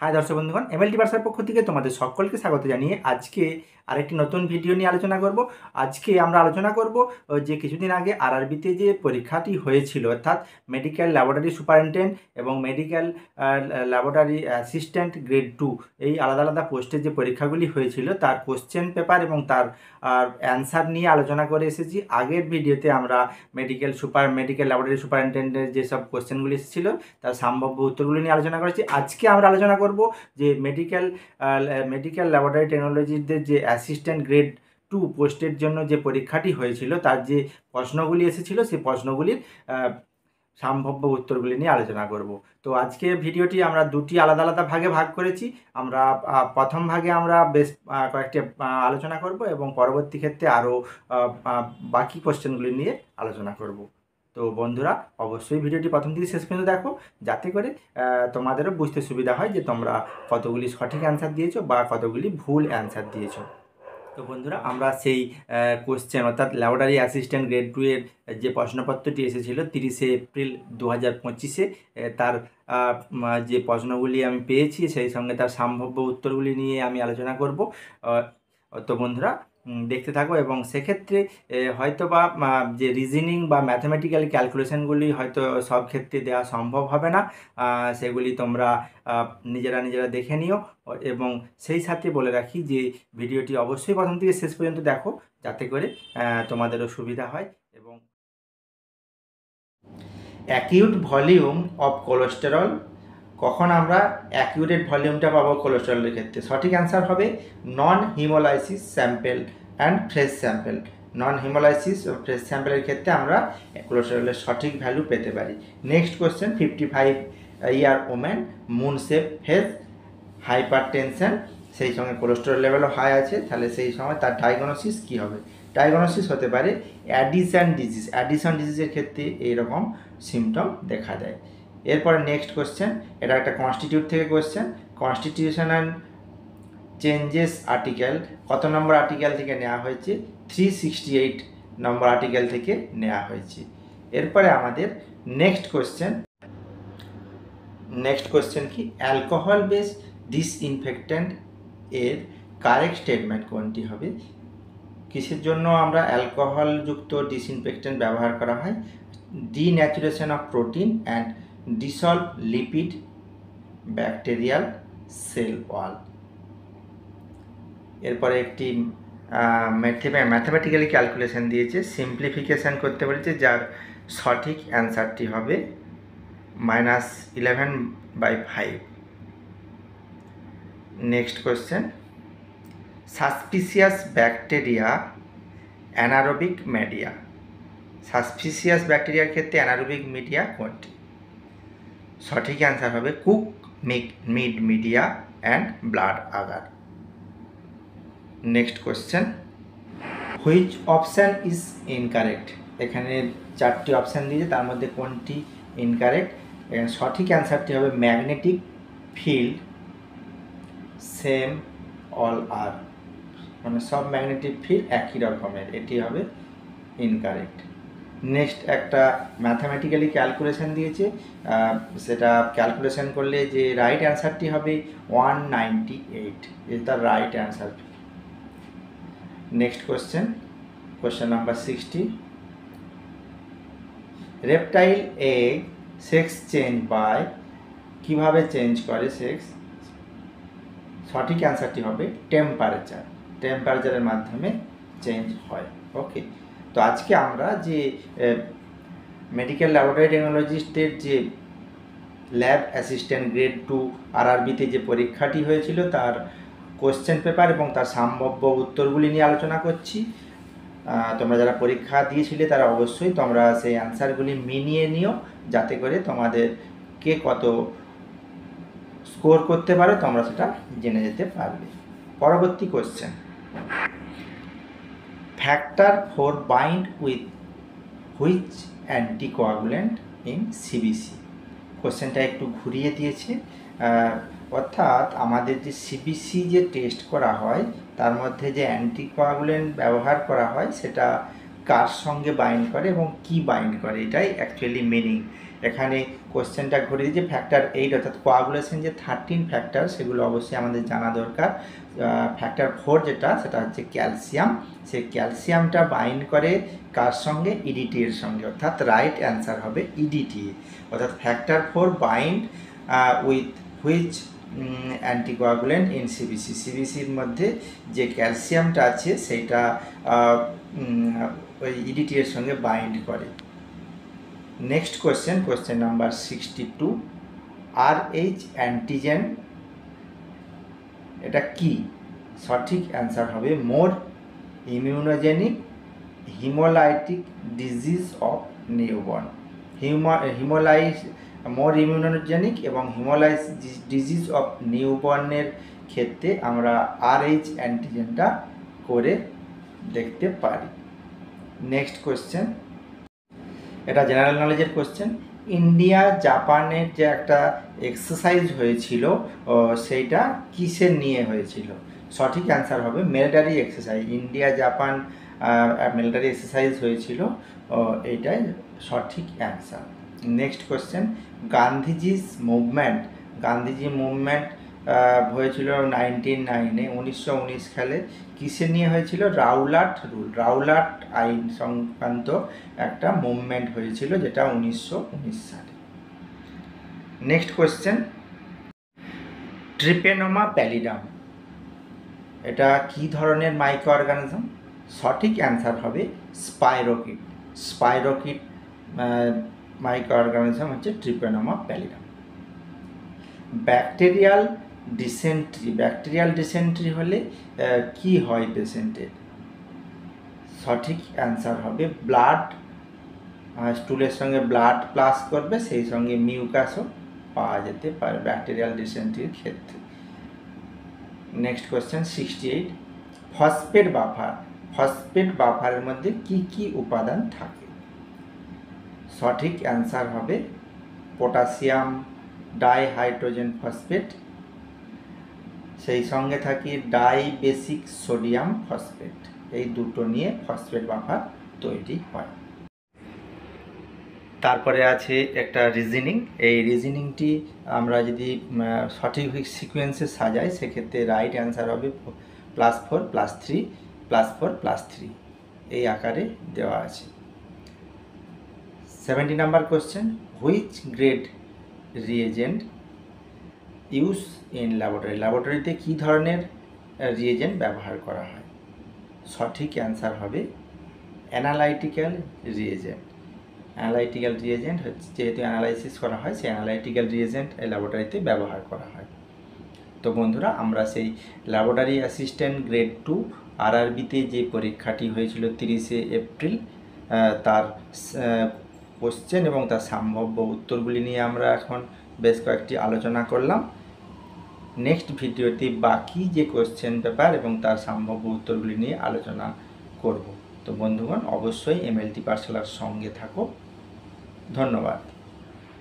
High দর্শক বন্ধুগণ, MLT বার্সার পক্ষ থেকে তোমাদের সকলকে স্বাগত জানিয়ে আজকে আরেকটি নতুন ভিডিও নিয়ে আলোচনা করব। আজকে আমরা আলোচনা করব যে কিছুদিন আগে আরআরবিতে যে পরীক্ষাটি হয়েছিল, অর্থাৎ মেডিকেল ল্যাবরেটরি সুপারিনটেন্ডেন্ট এবং মেডিকেল ল্যাবরেটরি অ্যাসিস্ট্যান্ট গ্রেড 2 এই আলাদা আলাদা পোস্টের যে পরীক্ষাগুলি হয়েছিল তার কোশ্চেন পেপার এবং তার অ্যান্সার নিয়ে আলোচনা করে এসেছি। আগের ভিডিওতে আমরা মেডিকেল ল্যাবরেটরি সুপারিনটেন্ডেন্টের যেসব কোশ্চেনগুলি এসেছিল তার সম্ভাব্য উত্তরগুলি নিয়ে আলোচনা করেছি। আজকে আমরা আলোচনা করব যে মেডিকেল ল্যাবরেটরি টেকনোলজিদের যে অ্যাসিস্ট্যান্ট গ্রেড 2 পোস্টের জন্য যে পরীক্ষাটি হয়েছিল তার যে প্রশ্নগুলি এসেছিল সেই প্রশ্নগুলির সম্ভাব্য উত্তরগুলি নিয়ে আলোচনা করব। তো আজকে ভিডিওটি আমরা দুটি আলাদা আলাদা ভাগে ভাগ করেছি। আমরা প্রথম ভাগে আমরা বেশ কয়েকটি আলোচনা করব এবং পরবর্তী ক্ষেত্রে আরও বাকি কোশ্চেনগুলি নিয়ে আলোচনা করব। তো বন্ধুরা, অবশ্যই ভিডিওটি প্রথম থেকে শেষ পর্যন্ত দেখো, যাতে করে তোমাদেরও বুঝতে সুবিধা হয় যে তোমরা কতগুলি সঠিক অ্যান্সার দিয়েছো বা কতগুলি ভুল অ্যান্সার দিয়েছো। তো বন্ধুরা, আমরা সেই কোশ্চেন অর্থাৎ ল্যাবরেটরি অ্যাসিস্ট্যান্ট গ্রেড 2 এর যে প্রশ্নপত্রটি এসেছিল 30শে এপ্রিল 2025-এ, তার যে প্রশ্নগুলি আমি পেয়েছি সেই সঙ্গে তার সম্ভাব্য উত্তরগুলি নিয়ে আমি আলোচনা করব। তো বন্ধুরা, দেখতে থাকো এবং সেক্ষেত্রে হয়তো বা যে রিজনিং বা ম্যাথমেটিক্যাল ক্যালকুলেশনগুলি হয়তো সব ক্ষেত্রে দেওয়া সম্ভব হবে না, সেগুলি তোমরা নিজেরা দেখে নিও। এবং সেই সাথে বলে রাখি যে ভিডিওটি অবশ্যই প্রথম থেকে শেষ পর্যন্ত দেখো, যাতে করে তোমাদেরও সুবিধা হয়। এবং অ্যাকিউট ভলিউম অফ কোলেস্টেরল, কখন আমরা অ্যাকিউরেট ভলিউমটা পাবো কোলেস্টেরলের ক্ষেত্রে? সঠিক অ্যান্সার হবে non haemolysis sample and fresh sample. Non haemolysis ও ফ্রেশ স্যাম্পেলের ক্ষেত্রে আমরা কোলেস্টেরলের সঠিক ভ্যালু পেতে পারি। Next question, 55 year women, moon shape face, hypertension, সেই সঙ্গে কোলেস্টেরল লেভেলও হাই আছে, তাহলে সেই সময় তার ডায়াগনোসিস কী হবে? ডায়াগনোসিস হতে পারে অ্যাডিসন ডিজিজ। অ্যাডিসন ডিজিজের ক্ষেত্রে এইরকম সিমটম দেখা দেয়। এরপরে নেক্সট কোশ্চেন, এটা একটা কনস্টিটিউট থেকে কোশ্চেন। কনস্টিটিউশনাল চেঞ্জেস আর্টিকেল কত নম্বর আর্টিকেল থেকে নেওয়া হয়েছে? 368 নম্বর আর্টিকেল থেকে নেওয়া হয়েছে। এরপরে আমাদের নেক্সট কোশ্চেন কি? অ্যালকোহল বেস ডিসইনফেক্ট্যান্ট এর কারেক্ট স্টেটমেন্ট কোনটি হবে? কিসের জন্য আমরা অ্যালকোহলযুক্ত ডিসইনফেক্ট্যান্ট ব্যবহার করা হয়? ডিন্যাচুরেশন of protein and dissolve lipid bacterial cell wall. এরপরে একটি ম্যাথমেটিক্যালি ক্যালকুলেশন দিয়েছে, সিম্পলিফিকেশান করতে বলেছে, যার সঠিক অ্যান্সারটি হবে -11/5। Next question, suspicious bacteria anaerobic media. Suspicious ব্যাকটেরিয়ার ক্ষেত্রে অ্যানারোবিক মিডিয়া কোনটি? সঠিক অ্যান্সার হবে cook mid media and blood agar. Next question, which option is incorrect? এখানে 4টি অপশান দিয়েছে, তার মধ্যে কোনটি ইনকারেক্ট? এখানে সঠিক অ্যান্সারটি হবে ম্যাগনেটিক ফিল্ড সেম অল আর, মানে সব ম্যাগনেটিক ফিল্ড একই রকমের, এটি হবে ইনকারেক্ট। নেক্সট একটা ম্যাথামেটিক্যালি ক্যালকুলেশন দিয়েছে, সেটা ক্যালকুলেশন করলে যে রাইট অ্যান্সারটি হবে 198, এটা right answer. Next question number 60, reptile egg sex change by, কীভাবে চেঞ্জ করে সেক্স? সঠিক অ্যান্সারটি হবে টেম্পারেচারের মাধ্যমে চেঞ্জ হয়। ওকে, তো আজকে আমরা যে মেডিকেল ল্যাবরেটরি টেকনোলজিস্টের যে ল্যাব অ্যাসিস্ট্যান্ট গ্রেড 2 আরআরবিতে যে পরীক্ষাটি হয়েছিল তার কোশ্চেন পেপার এবং তার সম্ভাব্য উত্তরগুলি নিয়ে আলোচনা করছি। তোমরা যারা পরীক্ষা দিয়েছিলে তারা অবশ্যই তোমরা সেই অ্যান্সারগুলি মিলিয়ে নিও, যাতে করে তোমাদের কে কত স্কোর করতে পারো তোমরা সেটা জেনে যেতে পারবে। পরবর্তী question, factor 4 bind with which anticoagulant in CBC. কোশ্চেনটা একটু ঘুরিয়ে দিয়েছে, অর্থাৎ আমাদের যে সিবিসি যে টেস্ট করা হয় তার মধ্যে যে অ্যান্টিকোয়াগুলেন্ট ব্যবহার করা হয় সেটা কার সঙ্গে বাইন্ড করে এবং কি বাইন্ড করে, এটাই অ্যাকচুয়ালি মিনিং। এখানে কোশ্চেনটা ঘুরে যে ফ্যাক্টর 8 অর্থাৎ কোয়াগুলেশন যে 13 ফ্যাক্টর সেগুলো অবশ্যই আমাদের জানা দরকার। ফ্যাক্টর 4 যেটা সেটা হচ্ছে ক্যালসিয়াম, সেই ক্যালসিয়ামটা বাইন্ড করে কার সঙ্গে? ইডিটি এর সঙ্গে, অর্থাৎ রাইট অ্যান্সার হবে ইডিটি। অর্থাৎ factor 4 bind with which anticoagulant in CBC, সিবিসির মধ্যে যে ক্যালসিয়ামটা আছে সেইটা ওই ইডিটি এর সঙ্গে বাইন্ড করে। Next question number 62, RH antigen এটা কি? সঠিক অ্যান্সার হবে more immunogenic haemolytic disease of newborn. More immunogenic এবং হিমোলাইস ডিজিজ অফ নিউবর্নের ক্ষেত্রে আমরা RH অ্যান্টিজেনটা করে দেখতে পারি। নেক্সট কোশ্চেন, এটা জেনারেল নলেজের কোশ্চেন। ইন্ডিয়া জাপানের যে একটা এক্সারসাইজ হয়েছিল সেইটা কিসের নিয়ে হয়েছিল? সঠিক অ্যান্সার হবে military exercise. India Japan military exercise হয়েছিল, এইটাই সঠিক answer. Next question, Gandhiji movement হয়েছিল 1919 সালে, কিসের নিয়ে হয়েছিল? রাওলাট আইন সংক্রান্ত একটা মুভমেন্ট হয়েছিল যেটা 1919 সালে। নেক্সট কোশ্চেন, ট্রিপেনোমা প্যালিডাম এটা কি ধরনের মাইক্রো অর্গানিজম? সঠিক অ্যান্সার হবে স্পাইরোকিট মাইক্রো অর্গানিজম হচ্ছে ট্রিপেনোমা প্যালিডাম। ব্যাকটেরিয়াল ডিসেন্ট্রি হলে কি হয় পেশেন্টের? সঠিক অ্যান্সার হবে ব্লাড, স্টুলের সঙ্গে ব্লাড প্লাস করবে, সেই সঙ্গে মিউকাসও পাওয়া যেতে পারে ব্যাকটেরিয়াল ডিসেন্ট্রির ক্ষেত্রে। নেক্সট কোশ্চেন 68, ফসফেট বাফারের মধ্যে কি কি উপাদান থাকে? সঠিক অ্যান্সার হবে পটাশিয়াম ডাইহাইড্রোজেন ফসফেট, সেই সঙ্গে থাকে ডাইবেসিক সোডিয়াম ফসফেট। এই দুটো নিয়ে ফসফেট বাফার তৈরি হয়। তারপরে আছে একটা রিজনিং। এই রিজনিংটি আমরা যদি সঠিক সিকোয়েন্সে সাজাই সেক্ষেত্রে রাইট অ্যান্সার হবে +4 +3 +4 +3 এই আকারে দেওয়া আছে। 70 number question, which grade reagent use in ল্যাবরেটরিতে কী ধরনের রিএজেন্ট ব্যবহার করা হয়? সঠিক অ্যান্সার হবে অ্যানালাইটিক্যাল রিএজেন্ট। অ্যানালাইটিক্যাল রিএজেন্ট হচ্ছে, যেহেতু অ্যানালাইসিস করা হয় সেই অ্যানালাইটিক্যাল রিএজেন্ট এই ল্যাবরেটরিতে ব্যবহার করা হয়। তো বন্ধুরা, আমরা সেই ল্যাবরেটরি অ্যাসিস্ট্যান্ট গ্রেড 2 RRBতে যে পরীক্ষাটি হয়েছিল 30শে এপ্রিল, তার কোশ্চেন এবং তার সম্ভাব্য উত্তরগুলি নিয়ে আমরা এখন বেশ কয়েকটি আলোচনা করলাম। নেক্সট ভিডিওতে বাকি যে কোশ্চেন পেপার এবং তার সম্ভাব্য উত্তরগুলি নিয়ে আলোচনা করব। তো বন্ধুগণ, অবশ্যই MLT পাঠশালার সঙ্গে থাকো। ধন্যবাদ।